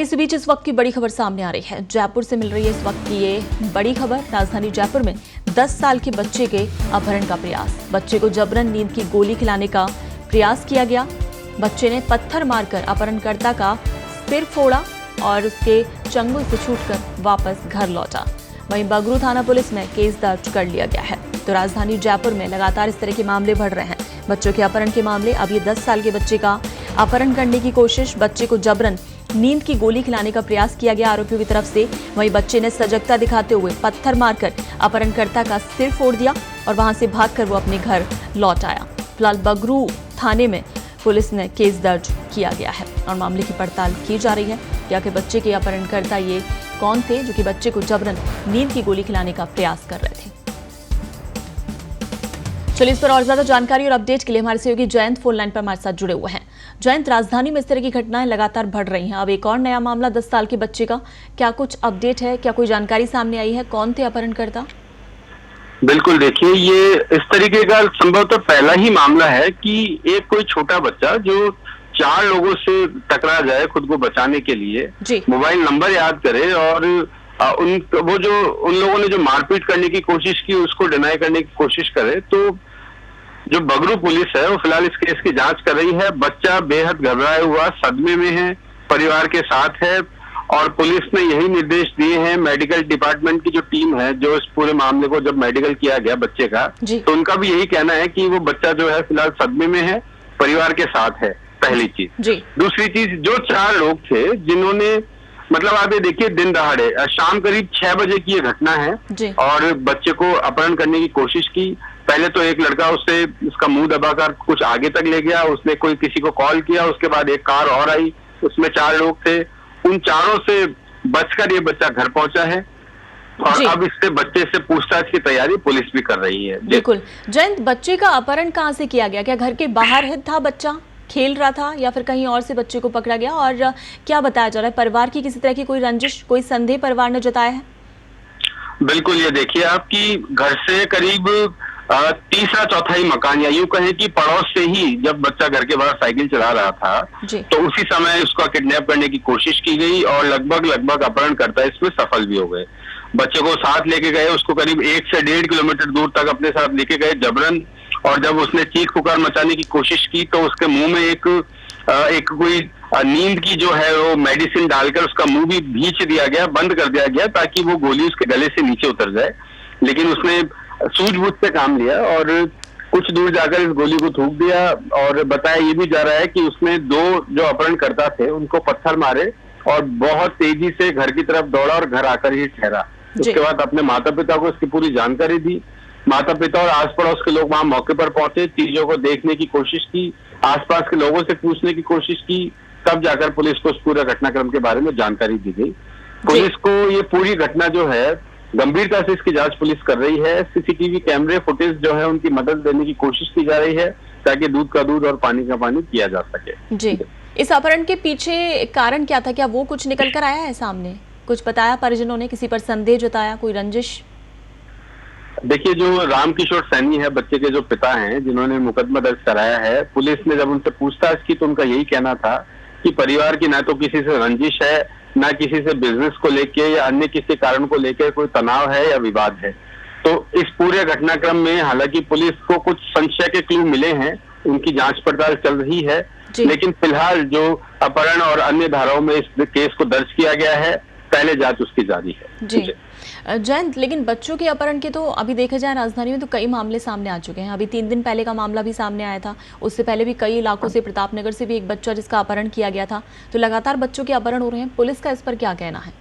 इस बीच इस वक्त की बड़ी खबर सामने आ रही है। जयपुर से मिल रही है इस वक्त की ये बड़ी खबर। राजधानी जयपुर में 10 साल के बच्चे के अपहरण का प्रयास। बच्चे को जबरन नींद की गोली खिलाने का प्रयास किया गया। बच्चे ने पत्थर मारकर अपहरणकर्ता का सिर फोड़ा और उसके चंगुल से छूटकर वापस घर लौटा। वहीं बगरू थाना पुलिस में केस दर्ज कर लिया गया है। तो राजधानी जयपुर में लगातार इस तरह के मामले बढ़ रहे हैं। बच्चों के अपहरण के मामले। अब ये 10 साल के बच्चे का अपहरण करने की कोशिश, बच्चे को जबरन नींद की गोली खिलाने का प्रयास किया गया आरोपियों की तरफ से। वहीं बच्चे ने सजगता दिखाते हुए पत्थर मारकर अपहरणकर्ता का सिर फोड़ दिया और वहां से भागकर वो अपने घर लौट आया। फिलहाल बगरू थाने में पुलिस ने केस दर्ज किया गया है और मामले की पड़ताल की जा रही है कि आखिर बच्चे के अपहरणकर्ता ये कौन थे जो कि बच्चे को जबरन नींद की गोली खिलाने का प्रयास कर रहे थे। चलिए, इस पर और ज्यादा जानकारी और अपडेट के लिए हमारे सहयोगी जयंत फोन लाइन पर हमारे साथ जुड़े हुए हैं। जयंत, राजधानी में इस तरह की घटनाएं लगातार बढ़ रही हैं। अब एक और नया मामला 10 साल के बच्चे का, क्या कुछ अपडेट है? क्या कोई जानकारी सामने आई है? कौन थे अपहरणकर्ता? बिल्कुल, देखिए, ये इस तरीके का संभवतः पहला ही मामला है कि एक कोई छोटा बच्चा जो 4 लोगों से टकरा जाए खुद को बचाने के लिए, मोबाइल नंबर याद करे और उन लोगों ने जो मारपीट करने की कोशिश की उसको डिनाई करने की कोशिश करे। तो जो बगरू पुलिस है वो फिलहाल इस केस की जांच कर रही है। बच्चा बेहद घबराया हुआ, सदमे में है, परिवार के साथ है और पुलिस ने यही निर्देश दिए हैं। मेडिकल डिपार्टमेंट की जो टीम है, जो इस पूरे मामले को जब मेडिकल किया गया बच्चे का, तो उनका भी यही कहना है कि वो बच्चा जो है फिलहाल सदमे में है, परिवार के साथ है। पहली चीज। दूसरी चीज, जो 4 लोग थे जिन्होंने, मतलब आप ये देखिए, दिन दहाड़े शाम करीब 6 बजे की ये घटना है और बच्चे को अपहरण करने की कोशिश की। पहले तो एक लड़का उससे उसका मुंह दबाकर कुछ आगे तक ले गया, उसने कोई किसी को कॉल किया, उसके बाद एक कार और आई, उसमें 4 लोग थे। उन चारों से बचकर ये बच्चा घर पहुंचा है और अब इससे बच्चे से पूछताछ की तैयारी पुलिस भी कर रही है। बिल्कुल। जयंत, बच्चे का अपहरण कहाँ से किया गया? क्या घर के बाहर था बच्चा, खेल रहा था, या फिर कहीं और से बच्चे को पकड़ा गया? और क्या बताया जा रहा है, परिवार की किसी तरह की कोई रंजिश, कोई संदेह परिवार ने जताया है? बिल्कुल, ये देखिए, आपकी घर से करीब तीसरा चौथाई मकान, या यूं कहें कि पड़ोस से ही जब बच्चा घर के बाहर साइकिल चला रहा था तो उसी समय उसका किडनैप करने की कोशिश की गई और लगभग अपहरणकर्ता इसमें सफल भी हो गए। बच्चे को साथ लेके गए, उसको करीब 1 से 1.5 किलोमीटर दूर तक अपने साथ लेके गए जबरन, और जब उसने चीख पुकार मचाने की कोशिश की तो उसके मुंह में एक कोई नींद की जो है वो मेडिसिन डालकर उसका मुंह भी भींच दिया गया, बंद कर दिया गया ताकि वो गोली उसके गले से नीचे उतर जाए। लेकिन उसने सूझबूझ से काम लिया और कुछ दूर जाकर इस गोली को थूक दिया। और बताया ये भी जा रहा है कि उसने 2 जो अपहरणकर्ता थे उनको पत्थर मारे और बहुत तेजी से घर की तरफ दौड़ा और घर आकर ही ठहरा। उसके बाद अपने माता पिता को इसकी पूरी जानकारी दी। माता पिता और आस पड़ोस के लोग वहां मौके पर पहुंचे, चीजों को देखने की कोशिश की, आसपास के लोगों से पूछने की कोशिश की, तब जाकर पुलिस को इस पूरे घटनाक्रम के बारे में जानकारी दी गई। पुलिस को ये पूरी घटना जो है गंभीरता से इसकी जांच पुलिस कर रही है। सीसीटीवी कैमरे फुटेज जो है उनकी मदद देने की कोशिश की जा रही है ताकि दूध का दूध और पानी का पानी किया जा सके। जी, इस अपहरण के पीछे कारण क्या था? क्या वो कुछ निकल कर आया है सामने? कुछ बताया परिजनों ने? किसी पर संदेह जताया? कोई रंजिश? देखिए, जो रामकिशोर सैनी है, बच्चे के जो पिता हैं जिन्होंने मुकदमा दर्ज कराया है, पुलिस ने जब उनसे पूछताछ की तो उनका यही कहना था कि परिवार की ना तो किसी से रंजिश है, ना किसी से बिजनेस को लेके या अन्य किसी कारण को लेकर कोई तनाव है या विवाद है। तो इस पूरे घटनाक्रम में हालांकि पुलिस को कुछ संशय के क्लू मिले हैं, उनकी जांच पड़ताल चल रही है, लेकिन फिलहाल जो अपहरण और अन्य धाराओं में इस केस को दर्ज किया गया है, पहले जांच उसकी जारी है। जी जयंत, लेकिन बच्चों के अपहरण के तो अभी देखा जाए राजधानी में तो कई मामले सामने आ चुके हैं। अभी 3 दिन पहले का मामला भी सामने आया था, उससे पहले भी कई इलाकों से, प्रतापनगर से भी एक बच्चा जिसका अपहरण किया गया था। तो लगातार बच्चों के अपहरण हो रहे हैं, पुलिस का इस पर क्या कहना है?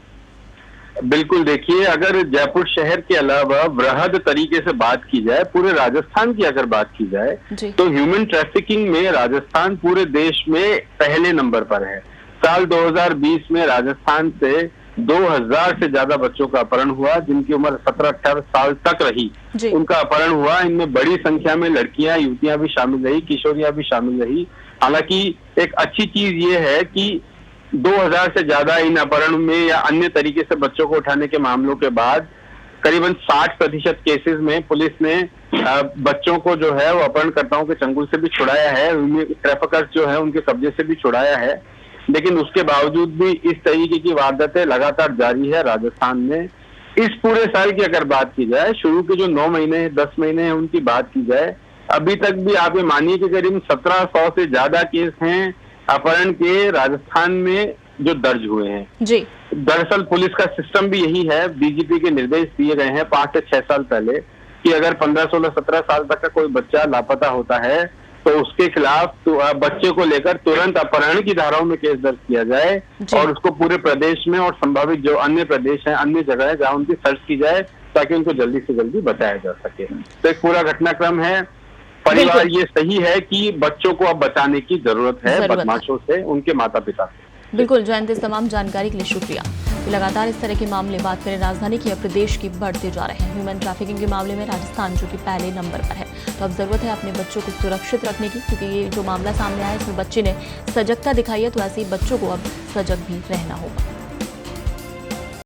बिल्कुल, देखिए, अगर जयपुर शहर के अलावा वृहद तरीके से बात की जाए, पूरे राजस्थान की अगर बात की जाए तो ह्यूमन ट्रैफिकिंग में राजस्थान पूरे देश में पहले नंबर पर है। साल 2020 में राजस्थान से 2000 से ज्यादा बच्चों का अपहरण हुआ, जिनकी उम्र 17-18 साल तक रही, उनका अपहरण हुआ। इनमें बड़ी संख्या में लड़कियां, युवतियां भी शामिल रही, किशोरियां भी शामिल रही। हालांकि एक अच्छी चीज ये है कि 2000 से ज्यादा इन अपहरण में या अन्य तरीके से बच्चों को उठाने के मामलों के बाद करीबन 60% केसेस में पुलिस ने बच्चों को जो है वो अपहरणकर्ताओं के चंगुल से भी छुड़ाया है, ट्रैफिकर्स जो है उनके कब्जे से भी छुड़ाया है। लेकिन उसके बावजूद भी इस तरीके की वारदातें लगातार जारी है राजस्थान में। इस पूरे साल की अगर बात की जाए, शुरू के जो 9 महीने 10 महीने हैं उनकी बात की जाए, अभी तक भी आप ये मानिए कि करीब 1700 से ज्यादा केस हैं अपहरण के राजस्थान में जो दर्ज हुए हैं जी। दरअसल पुलिस का सिस्टम भी यही है, डीजीपी के निर्देश दिए गए हैं 5 से 6 साल पहले कि अगर 15, 16, 17 साल तक का कोई बच्चा लापता होता है तो उसके खिलाफ बच्चे को लेकर तुरंत अपहरण की धाराओं में केस दर्ज किया जाए और उसको पूरे प्रदेश में और संभावित जो अन्य प्रदेश हैं, अन्य जगह है जहां उनकी सर्च की जाए ताकि उनको जल्दी से जल्दी बचाया जा सके। तो एक पूरा घटनाक्रम है। परिवार ये सही है कि बच्चों को अब बचाने की जरूरत है बदमाशों से, उनके माता पिता से। बिल्कुल जयंत, इस तमाम जानकारी के लिए शुक्रिया। लगातार इस तरह के मामले बात करें राजधानी की या प्रदेश की बढ़ते जा रहे हैं। ह्यूमन ट्रैफिकिंग के मामले में राजस्थान जो कि पहले नंबर पर है, तो अब जरूरत है अपने बच्चों को सुरक्षित रखने की, क्योंकि ये जो मामला सामने आया इसमें बच्चे ने सजगता दिखाई है, तो ऐसे ही बच्चों को अब सजग भी रहना होगा।